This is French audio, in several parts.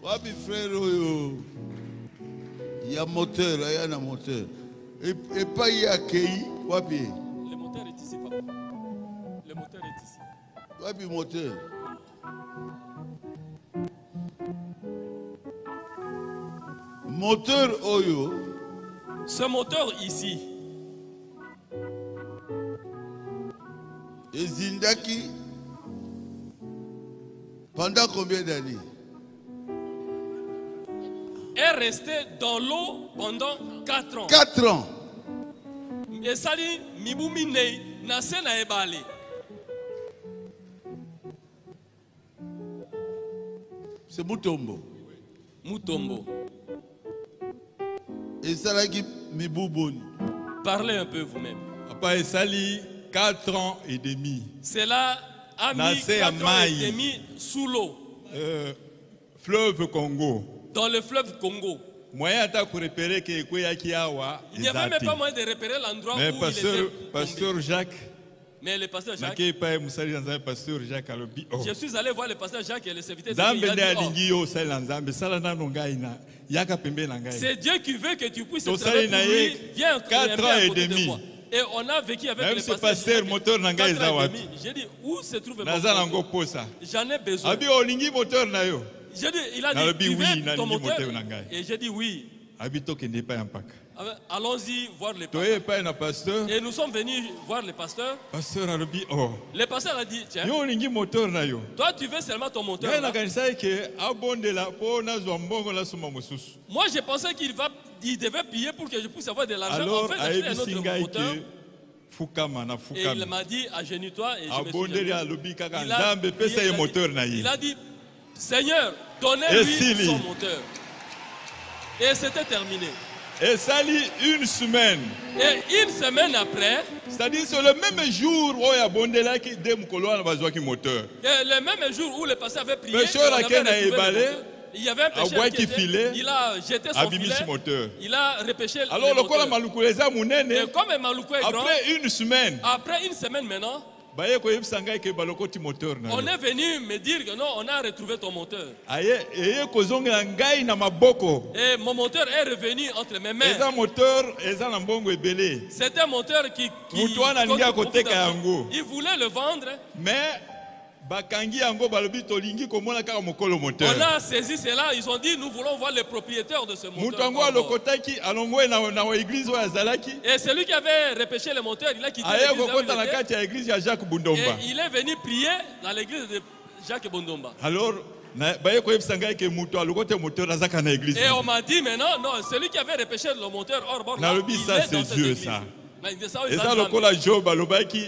Wabi frère oyo. Il y a moteur, il y a un moteur. Et pas il y a Kei, wabi. Le moteur est ici, papa. Le moteur est ici. Wabi moteur. Moteur oyo. Ce moteur ici. Et Zindaki. Pendant combien d'années? Est resté dans l'eau pendant 4 ans. 4 ans. Et Sali Mibumine Nasena Ebali. C'est Mutombo. Mutombo. Et Salaki Mibouboni. Parlez un peu vous-même. Papa et Sali, 4 ans et demi. Cela a mis 4 ans et demi sous l'eau. Fleuve Congo. Dans le fleuve Congo. Il n'y avait même pas moyen de repérer l'endroit où il était. Pasteur Jacques. Mais le pasteur Jacques. Je suis allé voir le pasteur Jacques et le serviteur de Dieu. C'est Dieu qui veut que tu puisses travailler pour lui. Viens 4 ans et demi. Et on a vécu avec même le ce pasteur Jacques. J'ai dit, où se trouve mon moteur? J'en ai besoin. J'ai dit, il a dit, tu veux ton moteur? Et j'ai dit oui. Allons-y voir le pasteur. Et nous sommes venus voir le pasteur. Le pasteur a dit, tiens, toi tu veux seulement ton moteur. Moi je pensais qu'il devait payer pour que je puisse avoir de l'argent. Alors, en fait, j'ai un autre moteur. Et il m'a dit, agenouille-toi. Et je me suis il a dit, Seigneur, donnez-lui son moteur. Et c'était terminé. Et ça lit une semaine. Et une semaine après. C'est-à-dire c'est le même jour où il y a Bondela qui moteur. Et le même jour où le pasteur avait prié. Il y avait un pêcheur qui filait. Il a jeté son filet. Il a repêché le moteur. Et comme Maloukou est grand. Après une semaine maintenant. On est venu me dire que non, on a retrouvé ton moteur. Et mon moteur est revenu entre mes mains. C'est un moteur qui il voulait le vendre. Mais on a saisi cela, ils ont dit nous voulons voir le propriétaire de ce moteur. Et celui qui avait repêché le moteur, il a quitté l'église. Et il est venu prier dans l'église de Jacques Bondomba. Alors, et on m'a dit maintenant, non, celui qui avait repêché le moteur hors bord, là, il est dans cette église.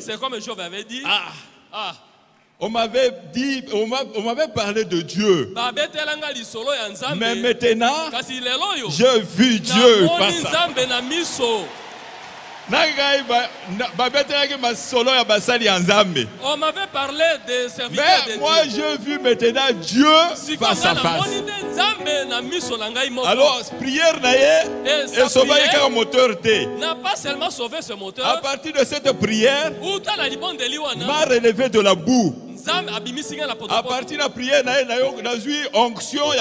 C'est comme Job avait dit. On m'avait parlé de Dieu. Mais maintenant, j'ai vu Dieu par ça. On m'avait parlé des serviteurs de Dieu. Mais moi j'ai vu maintenant Dieu face à face. Alors prière n'a pas seulement sauvé ce moteur. À partir de cette prière, m'a relevé de la boue. À partir de la prière, j'ai onction et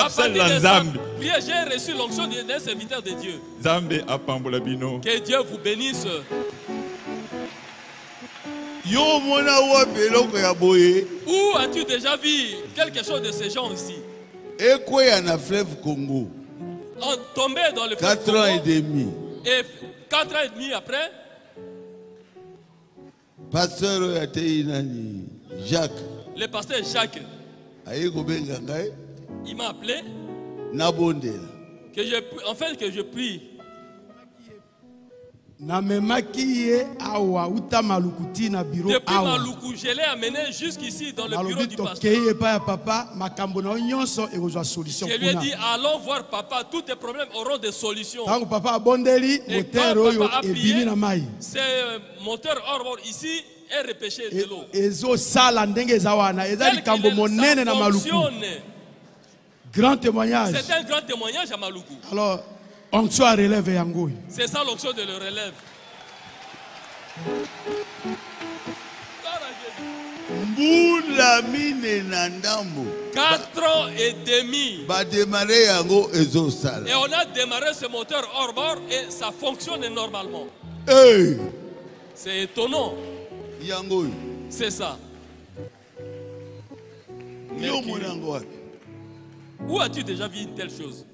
j'ai reçu l'onction d'un serviteur de Dieu. Que Dieu vous bénisse. Où as-tu déjà vu quelque chose de ces gens ici? On tombait dans le fleuve 4 ans et demi. Et 4 ans et demi après, pasteur Jacques. Le pasteur Jacques, il m'a appelé que je prie. Depuis Maloukou, je l'ai amené jusqu'ici dans le bureau du pasteur. Je lui ai dit, allons voir papa, tous tes problèmes auront des solutions. Et quand papa a prié, ce moteur hors bord ici est repêché de l'eau. Grand témoignage. C'est un grand témoignage à Maloukou. Alors, onction à relève yango. C'est ça l'onction de le relève. 4 ans et demi. Et on a démarré ce moteur hors bord et ça fonctionne normalement. Hey. C'est étonnant. C'est ça. Où as-tu déjà vu une telle chose?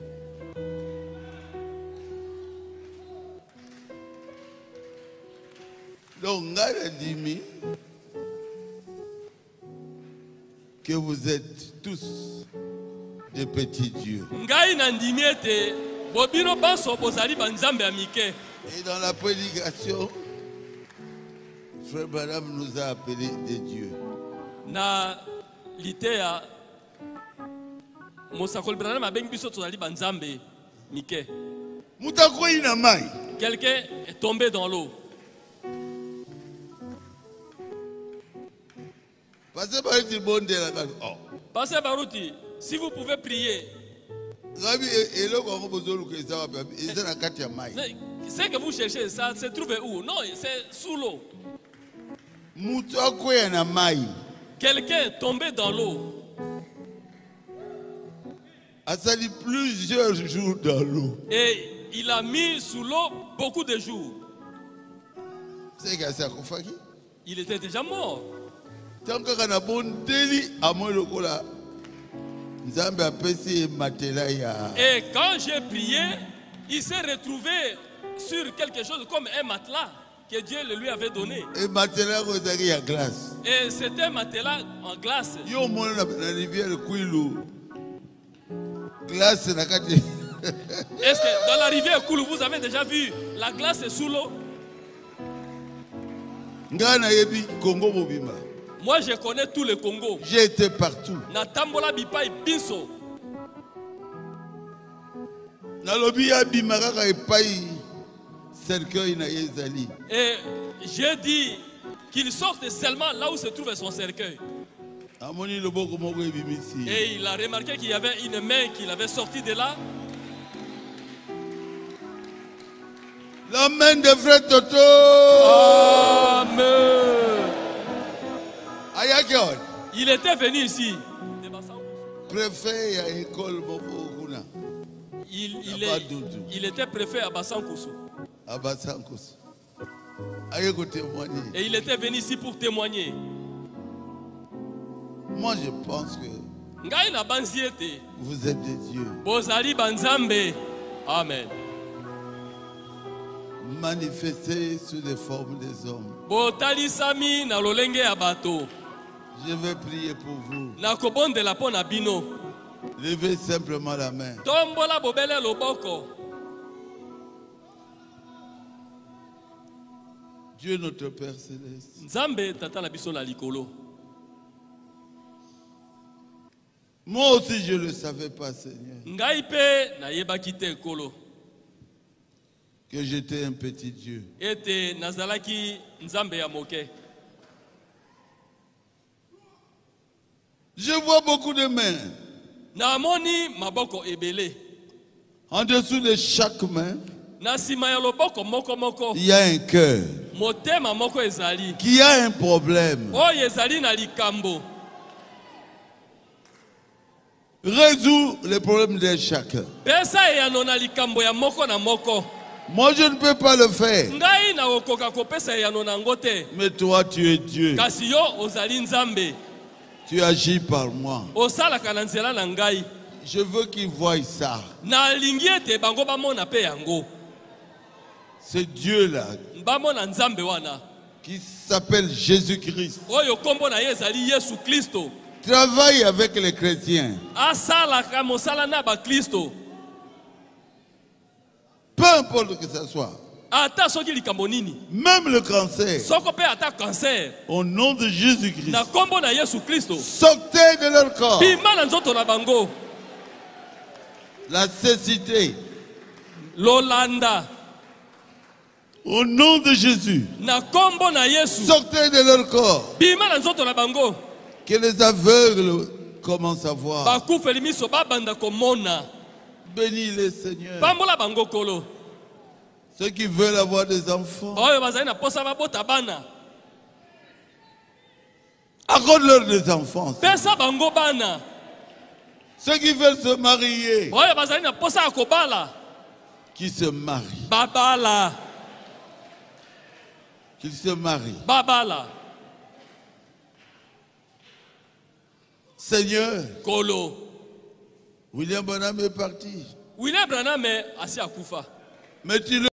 Donc, Ngadimi, que vous êtes tous des petits dieux. Et dans la prédication, Frère Branham nous a appelés des dieux. Na litea Mosakol Branham a bengi biso tozali banzambe mike. Mutakoyi na mai. Quelqu'un est tombé dans l'eau. Pasteur Barouti, si vous pouvez prier. Ce que vous cherchez, ça se trouve où? Non, c'est sous l'eau. Quelqu'un est tombé dans l'eau. Plusieurs jours dans l'eau. Et il a mis sous l'eau beaucoup de jours. Il était déjà mort. Et quand j'ai prié, il s'est retrouvé sur quelque chose comme un matelas que Dieu le lui avait donné. Et c'était un matelas en glace. Est-ce que dans la rivière Koulou, vous avez déjà vu la glace sous l'eau? Moi, je connais tout le Congo. J'ai été partout. Natambola bipai binso. Et j'ai dit qu'il sorte seulement là où se trouve son cercueil. Et il a remarqué qu'il y avait une main qu'il avait sortie de là. La main de Frère Toto. Amen. Il était venu ici. Préfet à l'école. Il était préfet à Bassankoussou. Et il était venu ici pour témoigner. Moi je pense que vous êtes des dieux. Amen. Manifestés sous les formes des hommes. Je vais prier pour vous. Levez simplement la main. Dieu notre Père Céleste. Moi aussi je ne le savais pas, Seigneur. Que j'étais un petit Dieu. Je vois beaucoup de mains. En dessous de chaque main, il y a un cœur qui a un problème. Résous les problèmes de chacun. Moi je ne peux pas le faire. Mais toi tu es Dieu. Tu agis par moi. Je veux qu'ils voient ça. Ce Dieu-là qui s'appelle Jésus-Christ travaille avec les chrétiens. Peu importe que ce soit. Même le cancer. Au nom de Jésus-Christ. Sortez de leur corps. La cécité. L'Olanda. Au nom de Jésus. Sortez de leur corps. Que les aveugles commencent à voir. Bénis-les, Seigneur. Ceux qui veulent avoir des enfants. Accorde-leur des enfants. Pesa bango bana. Ceux qui veulent se marier. Oya bazali na posa ya kobala. Qui se marient. Babala. Qui se marient. Babala. Seigneur. Kolo. William Branham est parti. William Branham est assis à Koufa. Mais tu le